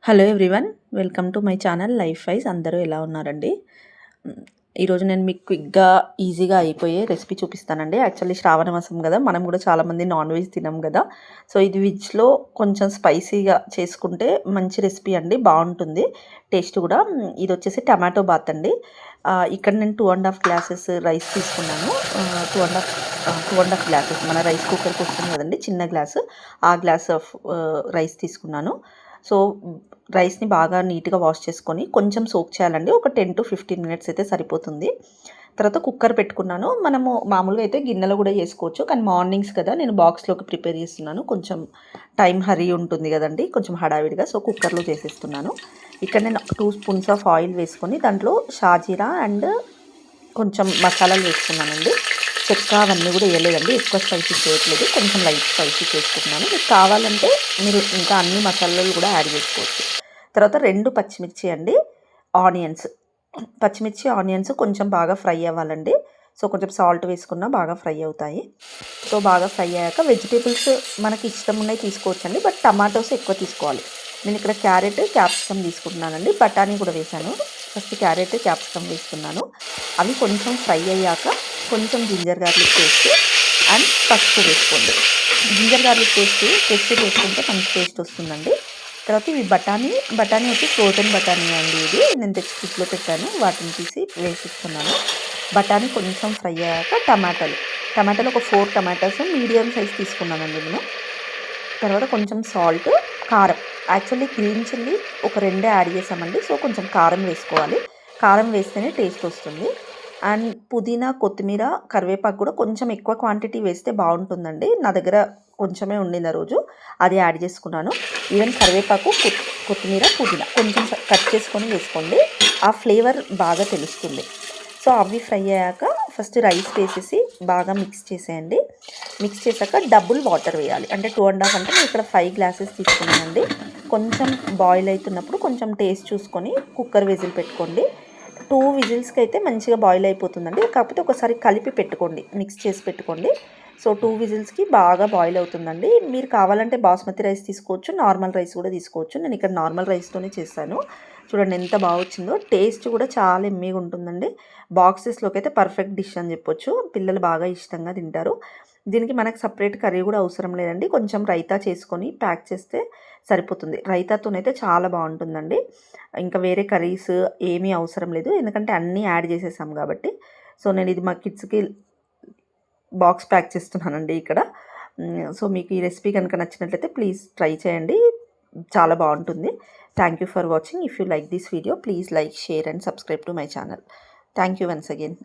Hello everyone, welcome to my channel life wise. అందరూ ఎలా ఉన్నారండి? ఈరోజు నేను మీకు క్విక్గా ఈజీగా అయిపోయే రెసిపీ చూపిస్తానండి. యాక్చువల్లీ శ్రావణ మాసం కదా, మనం కూడా చాలామంది నాన్ వెజ్ తినం కదా. సో ఇది వెజ్లో కొంచెం స్పైసీగా చేసుకుంటే మంచి రెసిపీ అండి, బాగుంటుంది టేస్ట్ కూడా. ఇది వచ్చేసి టమాటో బాత్ అండి. ఇక్కడ నేను 2.5 గ్లాసెస్ రైస్ తీసుకున్నాను. 2.5 గ్లాసెస్ మన రైస్ కుక్కర్కి వస్తుంది కదండి, చిన్న గ్లాసు. ఆ గ్లాస్ ఆఫ్ రైస్ తీసుకున్నాను. సో రైస్ని బాగా నీట్గా వాష్ చేసుకొని కొంచెం సోక్ చేయాలండి. ఒక 10 to 15 మినిట్స్ అయితే సరిపోతుంది. తర్వాత కుక్కర్ పెట్టుకున్నాను. మనము మామూలుగా అయితే గిన్నెలో కూడా చేసుకోవచ్చు, కానీ మార్నింగ్స్ కదా నేను బాక్స్లోకి ప్రిపేర్ చేస్తున్నాను. కొంచెం టైం హరీ ఉంటుంది కదండి, కొంచెం హడావిడిగా. సో కుక్కర్లో చేసేస్తున్నాను. ఇక్కడ నేను 2 స్పూన్స్ ఆఫ్ ఆయిల్ వేసుకొని దాంట్లో షాజీరా అండ్ కొంచెం మసాలాలు వేసుకున్నానండి. చెక్క అవన్నీ కూడా వేయలేదండి, ఎక్కువ స్పైసీ చేయట్లేదు, కొంచెం లైట్ స్పైసీ చేసుకుంటున్నాను. మీకు కావాలంటే మీరు ఇంకా అన్ని మసాలాలు కూడా యాడ్ చేసుకోవచ్చు. తర్వాత 2 పచ్చిమిర్చి అండి, ఆనియన్స్. పచ్చిమిర్చి ఆనియన్స్ కొంచెం బాగా ఫ్రై అవ్వాలండి. సో కొంచెం సాల్ట్ వేసుకున్నా బాగా ఫ్రై అవుతాయి. సో బాగా ఫ్రై అయ్యాక వెజిటేబుల్స్ మనకి ఇష్టం ఉన్నాయి తీసుకోవచ్చండి, బట్ టమాటోస్ ఎక్కువ తీసుకోవాలి. నేను ఇక్కడ క్యారెట్, క్యాప్సికమ్ తీసుకుంటున్నానండి. బఠానీ కూడా వేసాను. ఫస్ట్ క్యారెట్, క్యాప్సికమ్ వేస్తున్నాను. అవి కొంచెం ఫ్రై అయ్యాక కొంచెం జింజర్ గార్లిక్ పేస్ట్ అండ్ పసుపు వేసుకోండి. జింజర్ గార్లిక్ పేస్ట్ వేసుకుంటే మంచి టేస్ట్ వస్తుందండి. తర్వాత ఇవి బఠానీ వచ్చి ఫ్రోజన్ బఠానీ అండి. ఇది నేను తెచ్చి ఫ్రిడ్జ్లో పెట్టాను, వాటిని తీసి వేసిస్తున్నాను. బఠానీ కొంచెం ఫ్రై అయ్యాక టమాటాలు ఒక 4 టమాటాస్ మీడియం సైజ్ తీసుకున్నానండి నేను. తర్వాత కొంచెం సాల్ట్, కారం. యాక్చువల్లీ గ్రీన్ చిల్లీ ఒక 2 యాడ్ చేసామండి. సో కొంచెం కారం వేసుకోవాలి, కారం వేస్తేనే టేస్ట్ వస్తుంది. అండ్ పుదీనా, కొత్తిమీర, కరివేపాకు కూడా కొంచెం ఎక్కువ క్వాంటిటీ వేస్తే బాగుంటుందండి. నా దగ్గర కొంచెమే ఉండింది ఆ రోజు, అది యాడ్ చేసుకున్నాను. ఈవెన్ కరివేపాకు, కొత్తిమీర, పుదీనా కొంచెం కట్ చేసుకొని వేసుకోండి, ఆ ఫ్లేవర్ బాగా తెలుస్తుంది. సో అవి ఫ్రై అయ్యాక ఫస్ట్ రైస్ వేసేసి బాగా మిక్స్ చేసేయండి. మిక్స్ చేశాక డబుల్ వాటర్ వేయాలి. అంటే 2.5 అంటే నేను ఇక్కడ 5 గ్లాసెస్ తీసుకున్నానండి. కొంచెం బాయిల్ అవుతున్నప్పుడు కొంచెం టేస్ట్ చూసుకొని కుక్కర్ విజిల్ పెట్టుకోండి. 2 విజిల్స్కి అయితే మంచిగా బాయిల్ అయిపోతుందండి. కాకపోతే ఒకసారి కలిపి పెట్టుకోండి, మిక్స్ చేసి పెట్టుకోండి. సో 2 విజిల్స్కి బాగా బాయిల్ అవుతుందండి. మీరు కావాలంటే బాస్మతి రైస్ తీసుకోవచ్చు, నార్మల్ రైస్ కూడా తీసుకోవచ్చు. నేను ఇక్కడ నార్మల్ రైస్తోనే చేశాను. చూడండి ఎంత బాగా వచ్చిందో, టేస్ట్ కూడా చాలా ఎమ్మీగా ఉంటుందండి. బాక్సెస్లోకి అయితే పర్ఫెక్ట్ డిష్ అని చెప్పొచ్చు, పిల్లలు బాగా ఇష్టంగా తింటారు. దీనికి మనకు సపరేట్ కర్రీ కూడా అవసరం లేదండి, కొంచెం రైతా చేసుకొని ప్యాక్ చేస్తే సరిపోతుంది. రైతాతోనైతే చాలా బాగుంటుందండి. ఇంకా వేరే కర్రీస్ ఏమీ అవసరం లేదు, ఎందుకంటే అన్నీ యాడ్ చేసేసాం కాబట్టి. సో నేను ఇది మా కిడ్స్కి బాక్స్ ప్యాక్ చేస్తున్నానండి ఇక్కడ. సో మీకు ఈ రెసిపీ కనుక నచ్చినట్లయితే ప్లీజ్ ట్రై చేయండి, చాలా బాగుంటుంది. Thank you for watching. If you like this video please like, share and subscribe to my channel. Thank you once again.